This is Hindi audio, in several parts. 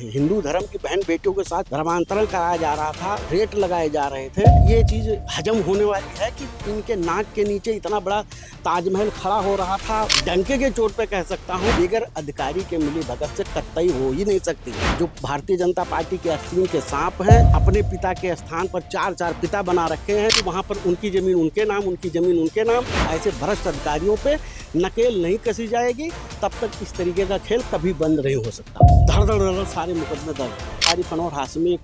हिंदू धर्म की बहन बेटियों के साथ धर्मांतरण कराया जा रहा था, रेट लगाए जा रहे थे। ये चीज हजम होने वाली है कि इनके नाक के नीचे इतना बड़ा ताजमहल खड़ा हो रहा था। डंके के चोट पे कह सकता हूँ, बगैर अधिकारी के मिली भगत से कतई हो ही नहीं सकती। जो भारतीय जनता पार्टी के आस्तीन के सांप हैं, अपने पिता के स्थान पर चार पिता बना रखे हैं कि वहाँ पर उनकी जमीन उनके नाम, उनकी जमीन उनके नाम। ऐसे भ्रष्ट अधिकारियों पे नकेल नहीं कसी जाएगी तब तक इस तरीके का खेल कभी बंद नहीं हो सकता। धड़ धड़ धड़ सारे मुकदमे दर्ज। आरिफ अनवर हाशमी एक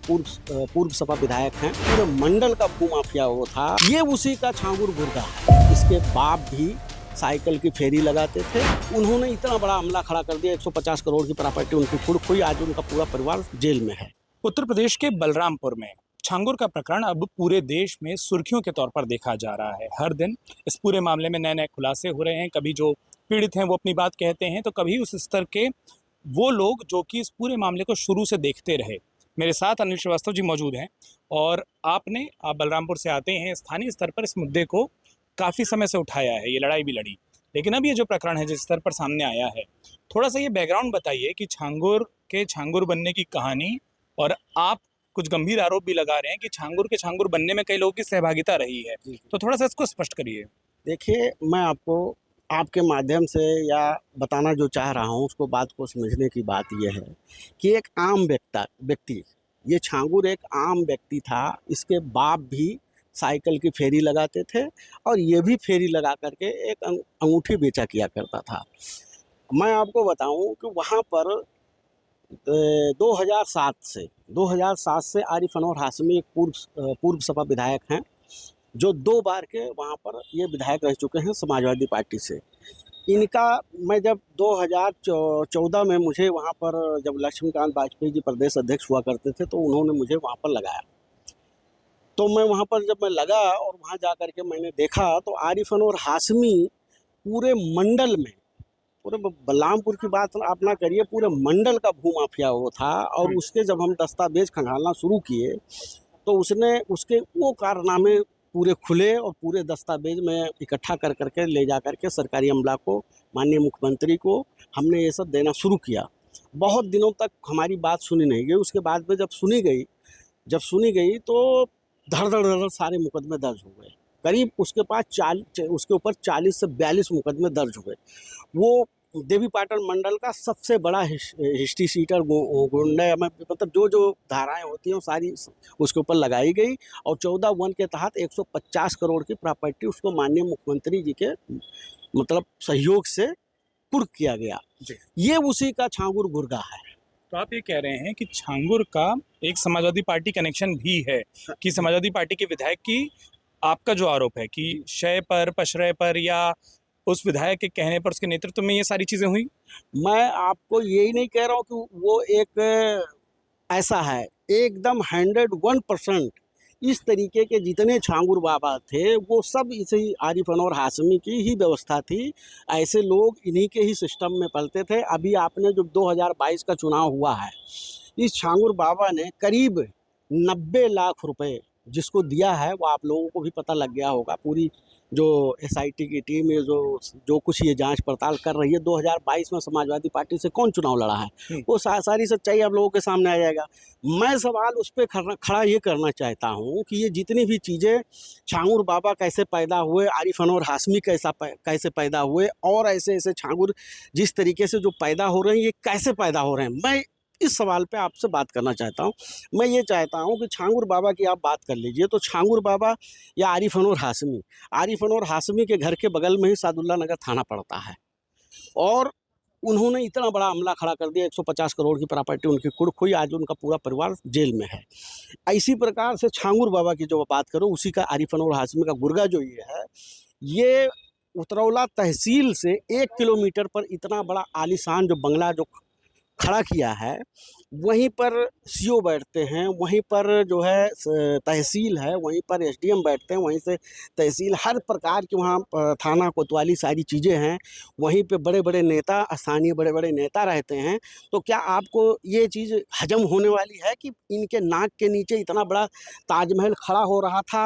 पूर्व सपा विधायक हैं, पूरे मंडल का भूमाफिया वो था। ये उसी का छांगुर गुर्गा है। इसके बाप भी साइकिल की फेरी लगाते थे। उन्होंने इतना बड़ा हमला खड़ा कर दिया, 150 करोड़ की प्रॉपर्टी उनकी खुद खोई। आज उनका पूरा परिवार जेल में है। उत्तर प्रदेश के बलरामपुर में छांगुर का प्रकरण अब पूरे देश में सुर्खियों के तौर पर देखा जा रहा है। हर दिन इस पूरे मामले में नए नए खुलासे हो रहे हैं। कभी जो पीड़ित हैं वो अपनी बात कहते हैं, तो कभी उस स्तर के वो लोग जो कि इस पूरे मामले को शुरू से देखते रहे। मेरे साथ अनिल श्रीवास्तव जी मौजूद हैं और आप बलरामपुर से आते हैं। स्थानीय स्तर पर इस मुद्दे को काफ़ी समय से उठाया है, ये लड़ाई भी लड़ी, लेकिन अब ये जो प्रकरण है जिस स्तर पर सामने आया है, थोड़ा सा ये बैकग्राउंड बताइए कि छांगुर के छांगुर बनने की कहानी। और आप कुछ गंभीर आरोप भी लगा रहे हैं कि छांगुर के छांगुर बनने में कई लोगों की सहभागिता रही है, तो थोड़ा सा इसको स्पष्ट करिए। देखिए, मैं आपको आपके माध्यम से या बताना जो चाह रहा हूँ उसको बात को समझने की बात यह है कि एक आम व्यक्ति, ये छांगुर एक आम व्यक्ति था। इसके बाप भी साइकिल की फेरी लगाते थे और ये भी फेरी लगा करके एक अंगूठी बेचा किया करता था। मैं आपको बताऊं कि वहाँ पर 2007 से आरिफ अनवर हाशमी एक पूर्व सपा विधायक हैं, जो 2 बार के वहाँ पर ये विधायक रह चुके हैं समाजवादी पार्टी से। इनका मैं जब 2014 में मुझे वहाँ पर जब लक्ष्मीकांत वाजपेयी जी प्रदेश अध्यक्ष हुआ करते थे तो उन्होंने मुझे वहाँ पर लगाया। तो मैं वहाँ पर जब मैं लगा और वहाँ जा कर के मैंने देखा तो आरिफ अनवर हाशमी पूरे मंडल में, पूरे बलरामपुर की बात आप ना करिए, पूरे मंडल का भूमाफिया वो था। और उसके जब हम दस्तावेज खंगालना शुरू किए तो उसने उसके वो कारनामे पूरे खुले और पूरे दस्तावेज में इकट्ठा कर करके ले जा करके सरकारी अमला को, माननीय मुख्यमंत्री को हमने ये सब देना शुरू किया। बहुत दिनों तक हमारी बात सुनी नहीं गई। उसके बाद में जब सुनी गई तो धड़ धड़ धड़ सारे मुकदमे दर्ज हो गए। करीब उसके ऊपर 40 से 42 मुकदमे दर्ज हुए। वो देवीपाटन मंडल का सबसे बड़ा हिस्ट्री शीटर गुंडा, मतलब जो धाराएं होती हैं वो सारी उसके ऊपर लगाई गई और 14(1) के तहत 150 करोड़ की प्रॉपर्टी उसको माननीय मुख्यमंत्री जी के मतलब सहयोग से कुर्क किया गया। ये उसी का छांगुर गुर्गा है। तो आप ये कह रहे हैं कि छांगुर का एक समाजवादी पार्टी कनेक्शन भी है, कि समाजवादी पार्टी के विधायक की आपका जो आरोप है कि शय पर, पशरय पर या उस विधायक के कहने पर, उसके नेतृत्व में ये सारी चीजें हुई। मैं आपको यही नहीं कह रहा हूँ कि वो एक ऐसा है, एकदम 101% इस तरीके के जितने छांगुर बाबा थे वो सब इसी आरिफ अनवर हाशमी की ही व्यवस्था थी। ऐसे लोग इन्हीं के ही सिस्टम में पलते थे। अभी आपने जो 2022 का चुनाव हुआ है, इस छांगुर बाबा ने करीब 90 लाख रुपए जिसको दिया है वो आप लोगों को भी पता लग गया होगा। पूरी जो SIT की टीम है जो कुछ ये जांच पड़ताल कर रही है, 2022 में समाजवादी पार्टी से कौन चुनाव लड़ा है, वो सारी सच्चाई आप लोगों के सामने आ जाएगा। मैं सवाल उस पर खड़ा ये करना चाहता हूँ कि ये जितनी भी चीज़ें, छांगुर बाबा कैसे पैदा हुए, आरिफ अनवर हाशमी कैसे पैदा हुए, और ऐसे ऐसे छांगुर जिस तरीके से जो पैदा हो रहे हैं, ये कैसे पैदा हो रहे हैं, मैं इस सवाल पे आपसे बात करना चाहता हूँ। मैं ये चाहता हूँ कि छांगुर बाबा की आप बात कर लीजिए तो छांगुर बाबा या आरिफ अनवर हाशमी के घर के बगल में ही सादुल्ला नगर थाना पड़ता है और उन्होंने इतना बड़ा हमला खड़ा कर दिया, 150 करोड़ की प्रॉपर्टी उनकी खुद खोई। आज उनका पूरा परिवार जेल में है। इसी प्रकार से छांगुर बाबा की जो बात करो, उसी का आरिफ अनवर हाशमी का गुर्गा जो ये है, ये उतरौला तहसील से 1 किलोमीटर पर इतना बड़ा आलीशान जो बंगला जो खड़ा किया है, वहीं पर CO बैठते हैं, वहीं पर जो है तहसील है, वहीं पर SDM बैठते हैं, वहीं से तहसील, हर प्रकार की वहाँ थाना कोतवाली सारी चीज़ें हैं। वहीं पे बड़े बड़े नेता, स्थानीय बड़े बड़े नेता रहते हैं। तो क्या आपको ये चीज़ हजम होने वाली है कि इनके नाक के नीचे इतना बड़ा ताजमहल खड़ा हो रहा था?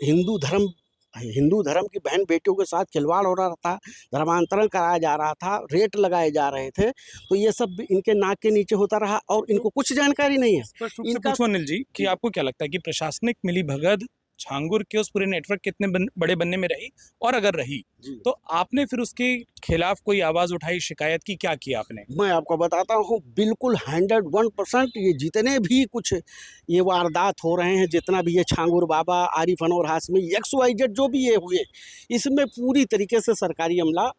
हिंदू धर्म हिंदू धर्म की बहन बेटियों के साथ खिलवाड़ हो रहा था, धर्मांतरण कराया जा रहा था, रेट लगाए जा रहे थे, तो ये सब इनके नाक के नीचे होता रहा और इनको कुछ जानकारी नहीं है। स्पष्ट रूप से इनका पूछो अनिल जी कि आपको क्या लगता है कि प्रशासनिक मिलीभगत छांगुर के उस पूरे नेटवर्क के इतने बड़े बनने में रही, और अगर रही जी। तो आपने फिर उसके खिलाफ कोई आवाज उठाई, शिकायत की, क्या किया आपने? मैं आपको बताता हूँ बिल्कुल 101% ये जितने भी कुछ ये वारदात हो रहे हैं, जितना भी ये छांगुर बाबा, आरिफ अनवर हाशमी, XYZ जो भी ये हुए, इसमें पूरी तरीके से सरकारी अमला,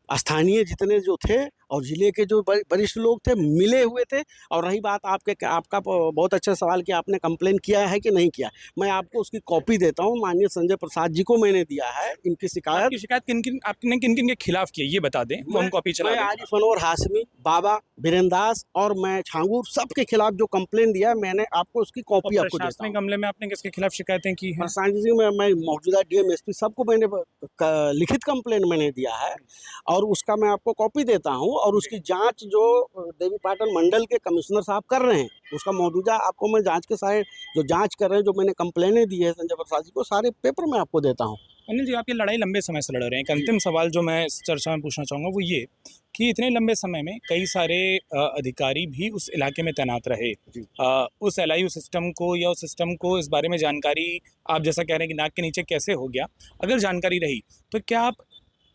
स्थानीय जितने जो थे और ज़िले के जो वरिष्ठ लोग थे मिले हुए थे। और रही बात आपका बहुत अच्छा सवाल कि आपने कंप्लेन किया है कि नहीं किया, मैं आपको उसकी कॉपी देता हूँ। माननीय संजय प्रसाद जी को मैंने दिया है इनकी शिकायत। आपकी शिकायत आपने किन किन के खिलाफ की है ये बता दें, वो हम कॉपी चला मैं दें। आरिफ अनवर हाशमी, बाबा, बीरेंद्र दास और मैं छांगुर सबके खिलाफ जो कंप्लेन दिया मैंने आपको उसकी कॉपी आपको देता हूँ। प्रशासनिक अमले में आपने किसके खिलाफ शिकायतें की हैं? प्रशासनिक में मैं मौजूदा DM SP सबको मैंने लिखित कंप्लेन मैंने दिया है और उसका मैं आपको कॉपी देता हूँ। और उसकी जांच जो देवीपाटन मंडल के कमिश्नर साहब कर रहे हैं, उसका मौजूदा आपको मैं जांच के सारे जो जांच कर रहे हैं, जो मैंने कंप्लेनें दी है संजय प्रसाद जी को, सारे पेपर मैं आपको देता हूँ। अनिल जी, आप ये लड़ाई लंबे समय से लड़ रहे हैं। एक अंतिम सवाल जो मैं इस चर्चा में पूछना चाहूँगा वो ये कि इतने लंबे समय में कई सारे अधिकारी भी उस इलाके में तैनात रहे। उस LIU सिस्टम को या उस सिस्टम को इस बारे में जानकारी, आप जैसा कह रहे हैं कि नाक के नीचे कैसे हो गया, अगर जानकारी रही तो क्या आप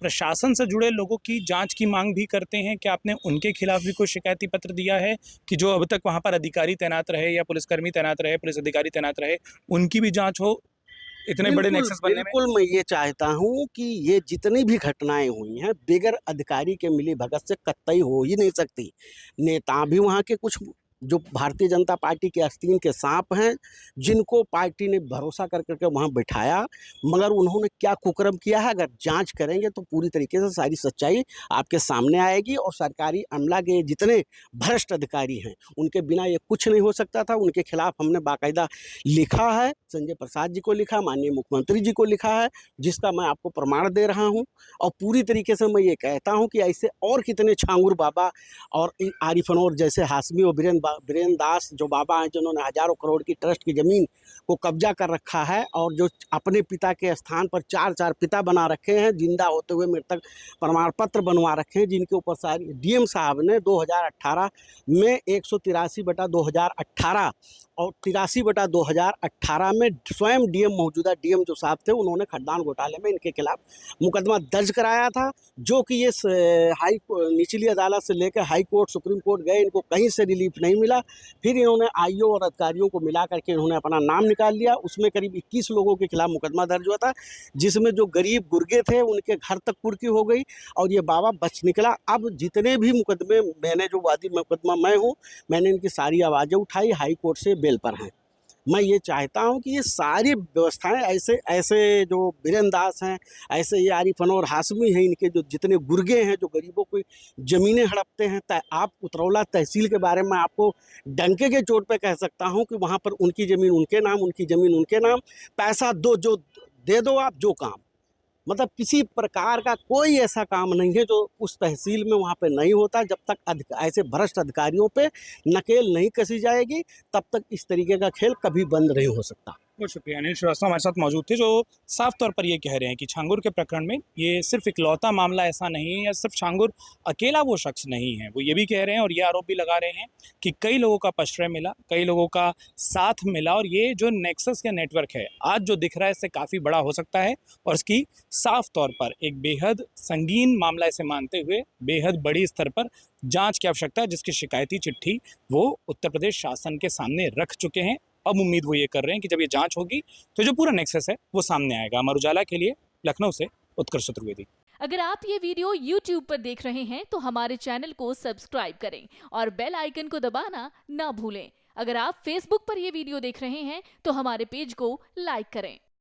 प्रशासन से जुड़े लोगों की जांच की मांग भी करते हैं? क्या आपने उनके खिलाफ भी कोई शिकायती पत्र दिया है कि जो अब तक वहाँ पर अधिकारी तैनात रहे या पुलिसकर्मी तैनात रहे, पुलिस अधिकारी तैनात रहे, उनकी भी जाँच हो इतने बड़े नेक्सस बनने में? बिल्कुल मैं ये चाहता हूँ कि ये जितनी भी घटनाएं हुई हैं बगैर अधिकारी के मिलीभगत से कतई हो ही नहीं सकती। नेता भी वहाँ के कुछ जो भारतीय जनता पार्टी के आस्तीन के सांप हैं, जिनको पार्टी ने भरोसा कर करके वहाँ बिठाया, मगर उन्होंने क्या कुकर्म किया है, अगर जांच करेंगे तो पूरी तरीके से सारी सच्चाई आपके सामने आएगी। और सरकारी अमला के जितने भ्रष्ट अधिकारी हैं उनके बिना ये कुछ नहीं हो सकता था। उनके खिलाफ हमने बाकायदा लिखा है, संजय प्रसाद जी को लिखा, माननीय मुख्यमंत्री जी को लिखा है, जिसका मैं आपको प्रमाण दे रहा हूँ। और पूरी तरीके से मैं ये कहता हूँ कि ऐसे और कितने छांगुर बाबा और आरिफ अनवर जैसे हाशमी और बीरेंद्र दास जो बाबा हैं, जिन्होंने हजारों करोड़ की ट्रस्ट की ज़मीन को कब्जा कर रखा है और जो अपने पिता के स्थान पर 4 पिता बना रखे हैं, जिंदा होते हुए मृतक प्रमाण पत्र बनवा रखे हैं, जिनके ऊपर सारी DM साहब ने 2018 में 183/2018 और 83/2018 में स्वयं DM मौजूदा DM जो साहब थे, उन्होंने खदान घोटाले में इनके खिलाफ मुकदमा दर्ज कराया था, जो कि ये निचली अदालत से लेकर हाई कोर्ट, सुप्रीम कोर्ट गए, इनको कहीं से रिलीफ नहीं मिला। फिर इन्होंने IO और अधिकारियों को मिला करके इन्होंने अपना नाम निकाल लिया। उसमें करीब 21 लोगों के खिलाफ मुकदमा दर्ज हुआ था, जिसमें जो गरीब गुर्गे थे उनके घर तक कुर्की हो गई और ये बाबा बच निकला। अब जितने भी मुकदमे मैंने, जो वादी मुकदमा मैं हूँ, मैंने इनकी सारी आवाज़ें उठाई, हाई कोर्ट से बेल पर हैं। मैं ये चाहता हूँ कि ये सारी व्यवस्थाएं ऐसे जो बीरेंद्र दास हैं, ऐसे ये आरिफ अनवर हाशमी हैं, इनके जो जितने गुर्गे हैं जो गरीबों की ज़मीनें हड़पते हैं। आप उतरौला तहसील के बारे में आपको डंके के चोट पे कह सकता हूँ कि वहाँ पर उनकी ज़मीन उनके नाम, उनकी ज़मीन उनके नाम, पैसा दो जो दे दो आप, जो काम, मतलब किसी प्रकार का कोई ऐसा काम नहीं है जो उस तहसील में वहाँ पे नहीं होता। जब तक ऐसे भ्रष्ट अधिकारियों पे नकेल नहीं कसी जाएगी, तब तक इस तरीके का खेल कभी बंद नहीं हो सकता। बहुत शुक्रिया। अनिल श्रीवास्तव हमारे साथ मौजूद थे, जो साफ तौर पर ये कह रहे हैं कि छांगुर के प्रकरण में ये सिर्फ इकलौता मामला ऐसा नहीं है या सिर्फ छांगुर अकेला वो शख्स नहीं है। वो ये भी कह रहे हैं और ये आरोप भी लगा रहे हैं कि कई लोगों का पश्रय मिला, कई लोगों का साथ मिला, और ये जो नेक्सस का नेटवर्क है आज जो दिख रहा है इससे काफ़ी बड़ा हो सकता है। और इसकी साफ तौर पर एक बेहद संगीन मामला इसे मानते हुए बेहद बड़ी स्तर पर जाँच की आवश्यकता है, जिसकी शिकायती चिट्ठी वो उत्तर प्रदेश शासन के सामने रख चुके हैं। अब उम्मीद वो ये कर रहे हैं कि जब ये जांच होगी तो जो पूरा नेक्सस है वो सामने आएगा। अमर उजाला के लिए लखनऊ से उत्कर्ष चतुर्वेदी। अगर आप ये वीडियो YouTube पर देख रहे हैं तो हमारे चैनल को सब्सक्राइब करें और बेल आइकन को दबाना ना भूलें। अगर आप Facebook पर ये वीडियो देख रहे हैं तो हमारे पेज को लाइक करें।